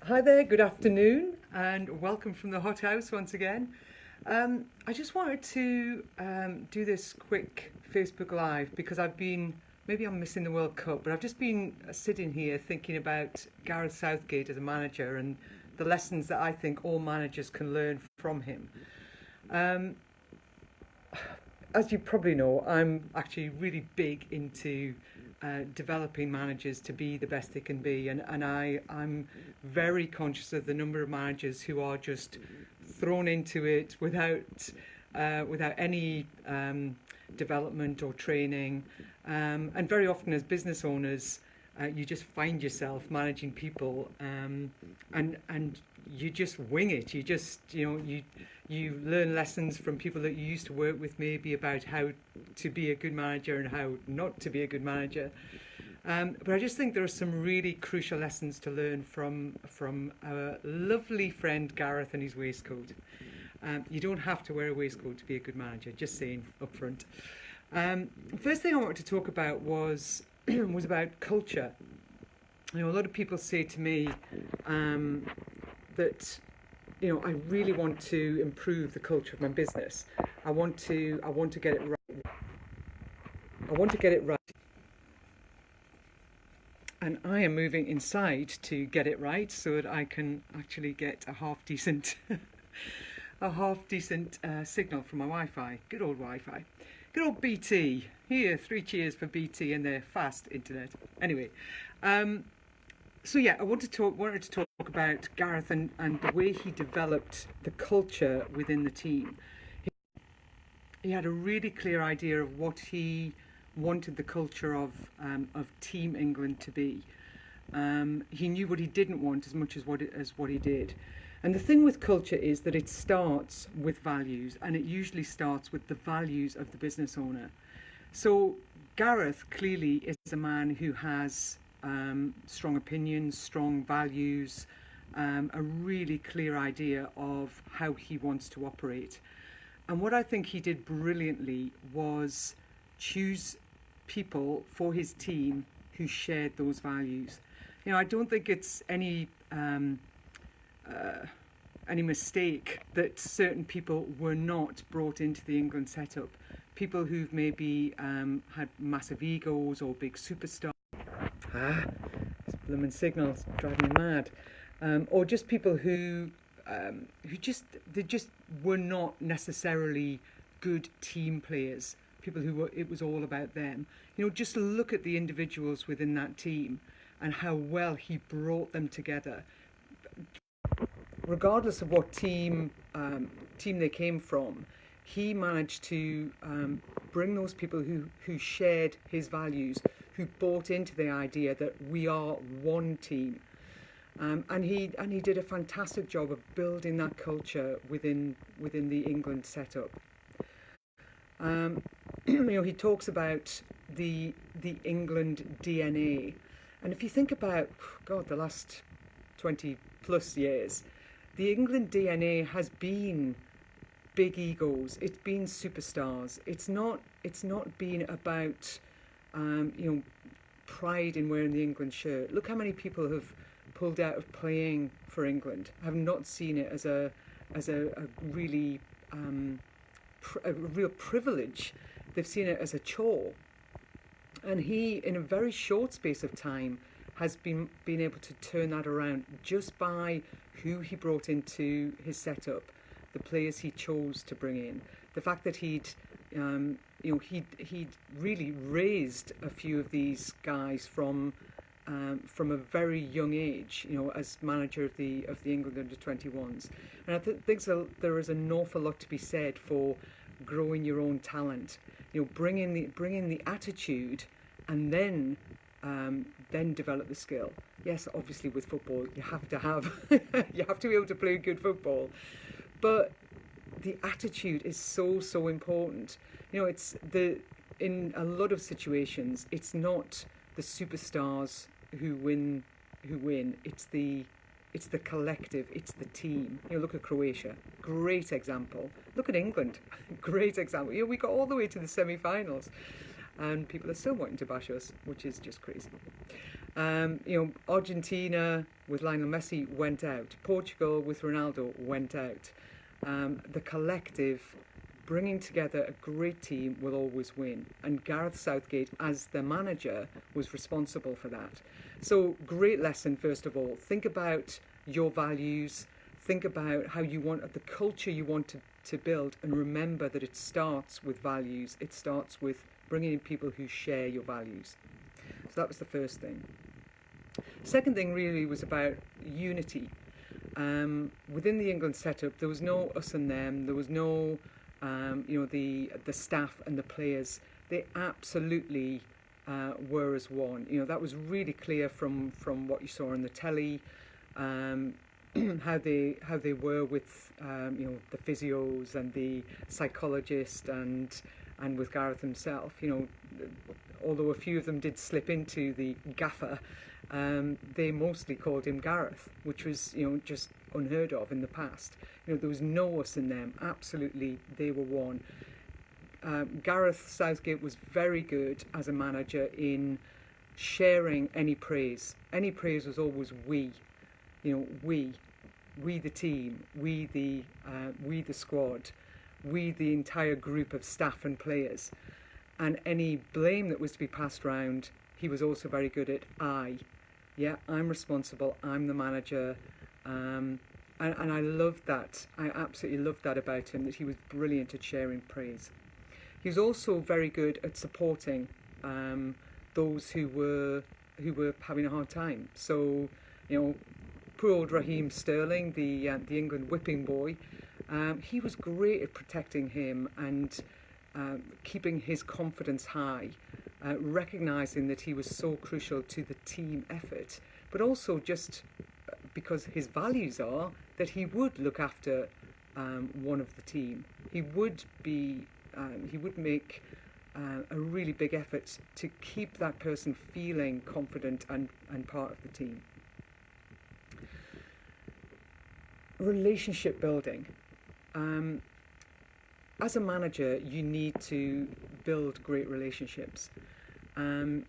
Hi there, good afternoon, and welcome from the hothouse once again. I just wanted to do this quick Facebook Live because maybe I'm missing the World Cup, but I've just been sitting here thinking about Gareth Southgate as a manager and the lessons that I think all managers can learn from him. Um, as you probably know, I'm actually really big into developing managers to be the best they can be, and I'm very conscious of the number of managers who are just thrown into it without any development or training, and very often as business owners, you just find yourself managing people, and you just wing it. You learn lessons from people that you used to work with, maybe about how to be a good manager and how not to be a good manager. But I just think there are some really crucial lessons to learn from our lovely friend Gareth and his waistcoat. You don't have to wear a waistcoat to be a good manager, just saying up front. First thing I wanted to talk about was was about culture. A lot of people say to me that I really want to improve the culture of my business. I want to get it right. I want to get it right. And I am moving inside to get it right so that I can actually get a half decent signal from my Wi-Fi. Good old Wi-Fi. Good old BT. Here, 3 cheers for BT and their fast internet. Anyway, so yeah, I wanted to talk about Gareth and the way he developed the culture within the team. He had a really clear idea of what he wanted the culture of Team England to be. He knew what he didn't want as much as what he did. And the thing with culture is that it starts with values, and it usually starts with the values of the business owner. So Gareth clearly is a man who has strong opinions, strong values, a really clear idea of how he wants to operate. And what I think he did brilliantly was choose people for his team who shared those values. I don't think it's any mistake that certain people were not brought into the England setup. People who've maybe had massive egos or big superstars. This blooming signal's driving me mad. Or just people who just were not necessarily good team players. People it was all about them. Just look at the individuals within that team and how well he brought them together. Regardless of what team they came from, he managed to bring those people who shared his values, who bought into the idea that we are one team. And he did a fantastic job of building that culture within the England setup. He talks about the England DNA, and if you think about the last 20 plus years, the England DNA has been big egos. It's been superstars. It's not been about pride in wearing the England shirt. Look how many people have pulled out of playing for England. Have not seen it as a really a real privilege. They've seen it as a chore. And he, in a very short space of time, has been able to turn that around just by who he brought into his setup, the players he chose to bring in, the fact that he'd really raised a few of these guys from a very young age, as manager of the England under-21s. And I think there is an awful lot to be said for growing your own talent, bringing the attitude, and then develop the skill. Yes, obviously with football you have to be able to play good football, but the attitude is so important. It's in a lot of situations it's not the superstars who win. It's the collective, it's the team. Look at Croatia, great example. Look at England, great example. We got all the way to the semi-finals and people are still wanting to bash us, which is just crazy. Argentina with Lionel Messi went out. Portugal with Ronaldo went out. The collective bringing together a great team will always win. And Gareth Southgate, as the manager, was responsible for that. So, great lesson, first of all. Think about your values. Think about how you want, the culture you want to build, and remember that it starts with values. It starts with bringing in people who share your values. So that was the first thing. Second thing really was about unity. Within the England setup, there was no us and them. There was no, the staff and the players. They absolutely were as one. That was really clear from what you saw on the telly. How they were with the physios and the psychologist and with Gareth himself. Although a few of them did slip into the gaffer, they mostly called him Gareth, which was just unheard of in the past. There was no us in them. Absolutely, they were one. Gareth Southgate was very good as a manager in sharing any praise. Any praise was always we. We the team, we the squad, we the entire group of staff and players. And any blame that was to be passed around, he was also very good at I'm responsible, I'm the manager. And I loved that. I absolutely loved that about him, that he was brilliant at sharing praise. He was also very good at supporting those who were having a hard time. So, poor old Raheem Sterling, the England whipping boy, he was great at protecting him and keeping his confidence high, recognising that he was so crucial to the team effort, but also just because his values are that he would look after one of the team. He would make a really big effort to keep that person feeling confident and part of the team. Relationship building. As a manager, you need to build great relationships. And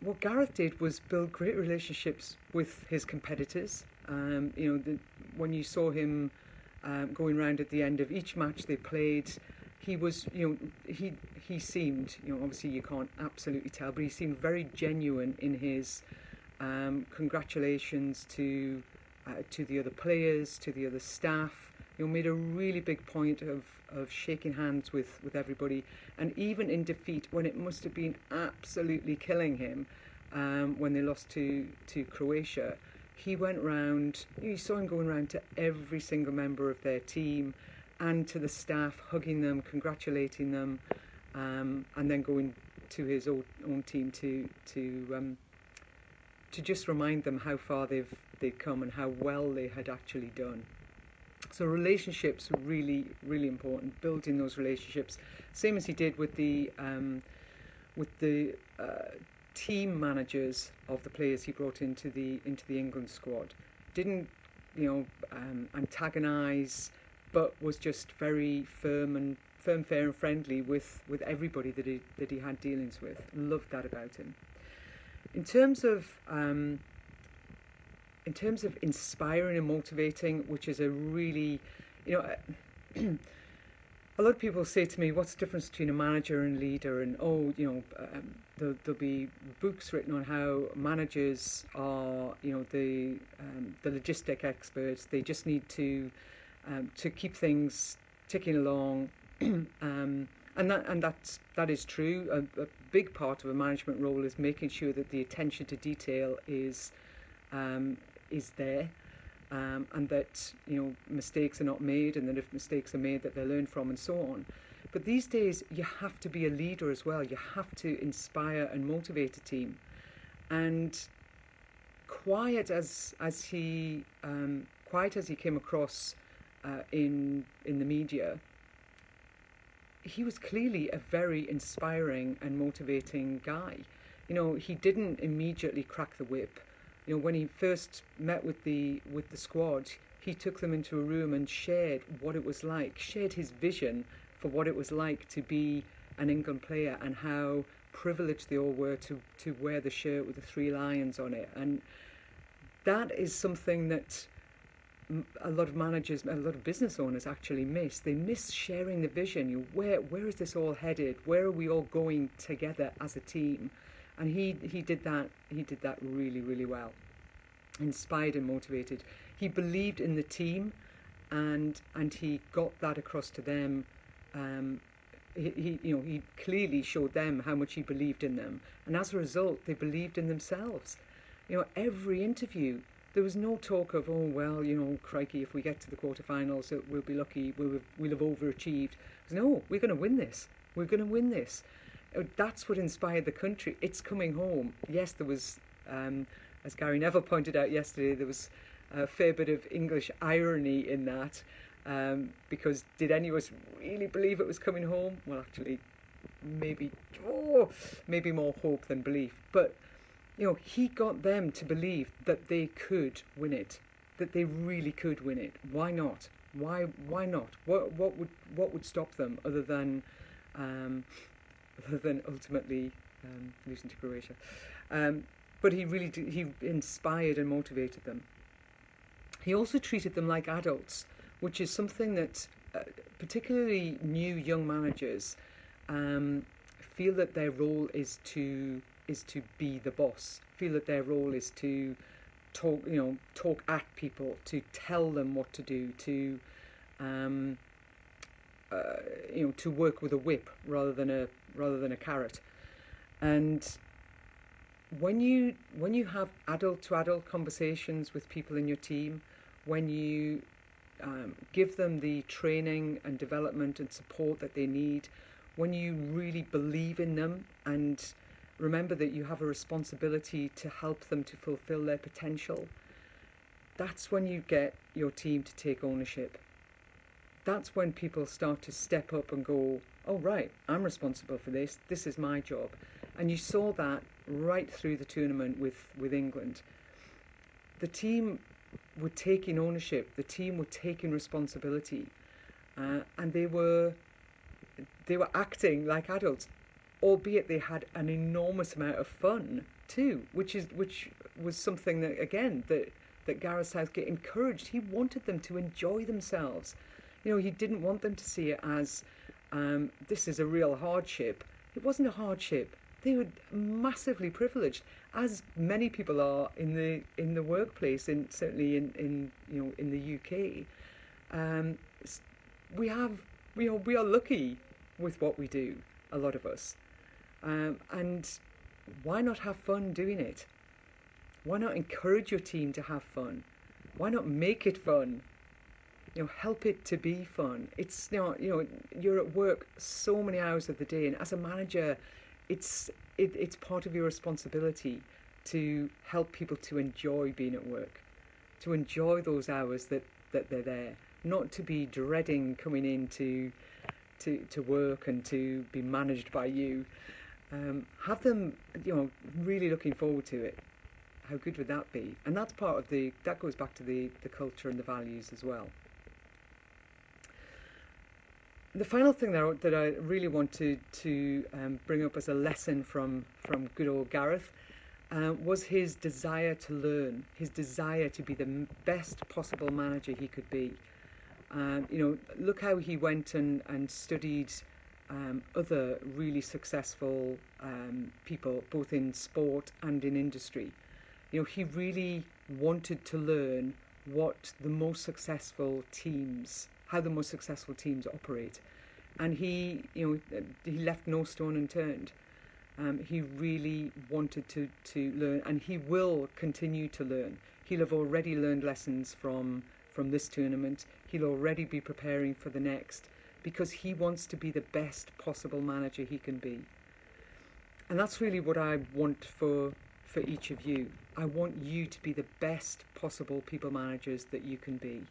what Gareth did was build great relationships with his competitors. When you saw him going around at the end of each match they played, he was, he seemed, obviously you can't absolutely tell, but he seemed very genuine in his congratulations to the other players, to the other staff. Made a really big point of shaking hands with everybody, and even in defeat, when it must have been absolutely killing him, when they lost to Croatia, he went round. You saw him going round to every single member of their team and to the staff, hugging them, congratulating them, and then going to his own team to just remind them how far they'd come and how well they had actually done. So relationships are really, really important. Building those relationships, same as he did with the team managers of the players he brought into the England squad. Didn't antagonise, but was just very firm, fair, and friendly with everybody that he had dealings with. Loved that about him. In terms of inspiring and motivating, which is a really, a lot of people say to me, what's the difference between a manager and leader? And there'll be books written on how managers are, the logistic experts. They just need to keep things ticking along, and that is true. A big part of a management role is making sure that the attention to detail is there, and that mistakes are not made, and that if mistakes are made, that they're learned from, and so on. But these days, you have to be a leader as well. You have to inspire and motivate a team. And quiet as he came across in the media, he was clearly a very inspiring and motivating guy. He didn't immediately crack the whip. When he first met with the squad, he took them into a room and shared what it was like, shared his vision for what it was like to be an England player, and how privileged they all were to wear the shirt with the 3 lions on it. And that is something that a lot of managers, a lot of business owners actually miss. They miss sharing the vision. Where is this all headed? Where are we all going together as a team? And he did that. He did that really, really well. Inspired and motivated. He believed in the team, and he got that across to them. He clearly showed them how much he believed in them, and as a result, they believed in themselves. Every interview, there was no talk of, oh, well, crikey, if we get to the quarterfinals, we'll be lucky, we'll have overachieved. No, we're going to win this. We're going to win this. That's what inspired the country. It's coming home. Yes, there was, as Gary Neville pointed out yesterday, there was a fair bit of English irony in that, because did any of us really believe it was coming home? Well, actually, maybe more hope than belief. But he got them to believe that they could win it, that they really could win it. Why not? Why not? What would stop them other than ultimately losing to Croatia? But he really did, he inspired and motivated them. He also treated them like adults, which is something that particularly new young managers feel that their role is to be the boss, feel that their role is to talk at people, to tell them what to do, to work with a whip rather than a carrot. And when you have adult to adult conversations with people in your team, when you give them the training and development and support that they need, when you really believe in them and remember that you have a responsibility to help them to fulfill their potential, that's when you get your team to take ownership. That's when people start to step up and go, oh, right, I'm responsible for this. This is my job. And you saw that right through the tournament with England. The team were taking ownership. The team were taking responsibility. And they were acting like adults, albeit they had an enormous amount of fun too, which was something that, again, that Gareth Southgate encouraged. He wanted them to enjoy themselves. He didn't want them to see it as this is a real hardship. It wasn't a hardship. They were massively privileged, as many people are in the workplace, and certainly in the UK. We are lucky with what we do, a lot of us. And why not have fun doing it? Why not encourage your team to have fun? Why not make it fun? Help it to be fun. It's you're at work so many hours of the day, and as a manager, it's part of your responsibility to help people to enjoy being at work, to enjoy those hours that they're there, not to be dreading coming in to work and to be managed by you. Have them, really looking forward to it. How good would that be? And that's part of that goes back to the culture and the values as well. The final thing that I really wanted to bring up as a lesson from good old Gareth was his desire to learn, his desire to be the best possible manager he could be. Look how he went and studied other really successful people, both in sport and in industry. He really wanted to learn what the most successful teams, how the most successful teams operate, and he left no stone unturned. He really wanted to learn, and he will continue to learn. He'll have already learned lessons from this tournament. He'll already be preparing for the next, because he wants to be the best possible manager he can be. And that's really what I want for each of you. I want you to be the best possible people managers that you can be.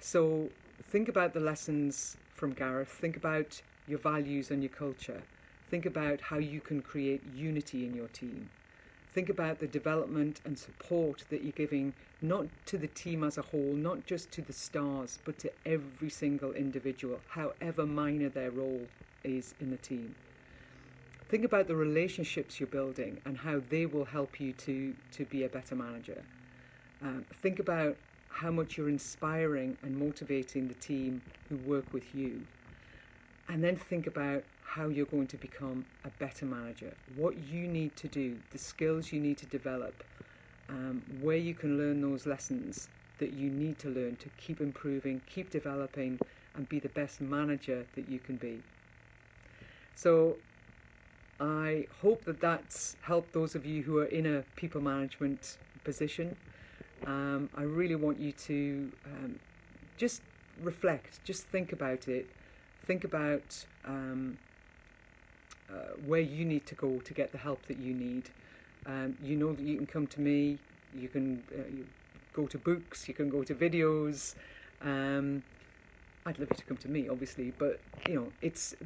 So think about the lessons from Gareth. Think about your values and your culture. Think about how you can create unity in your team. Think about the development and support that you're giving, not to the team as a whole, not just to the stars, but to every single individual, however minor their role is in the team. Think about the relationships you're building and how they will help you to be a better manager. Think about how much you're inspiring and motivating the team who work with you. And then think about how you're going to become a better manager, what you need to do, the skills you need to develop, where you can learn those lessons that you need to learn to keep improving, keep developing, and be the best manager that you can be. So I hope that that's helped those of you who are in a people management position. I really want you to just reflect, just think about it. Think about where you need to go to get the help that you need. You know that you can come to me, you can go to books, you can go to videos. I'd love you to come to me, obviously, but you know,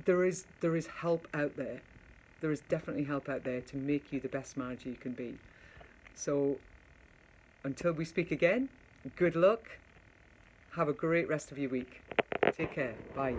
there is help out there. There is definitely help out there to make you the best manager you can be. So until we speak again, good luck. Have a great rest of your week. Take care. Bye.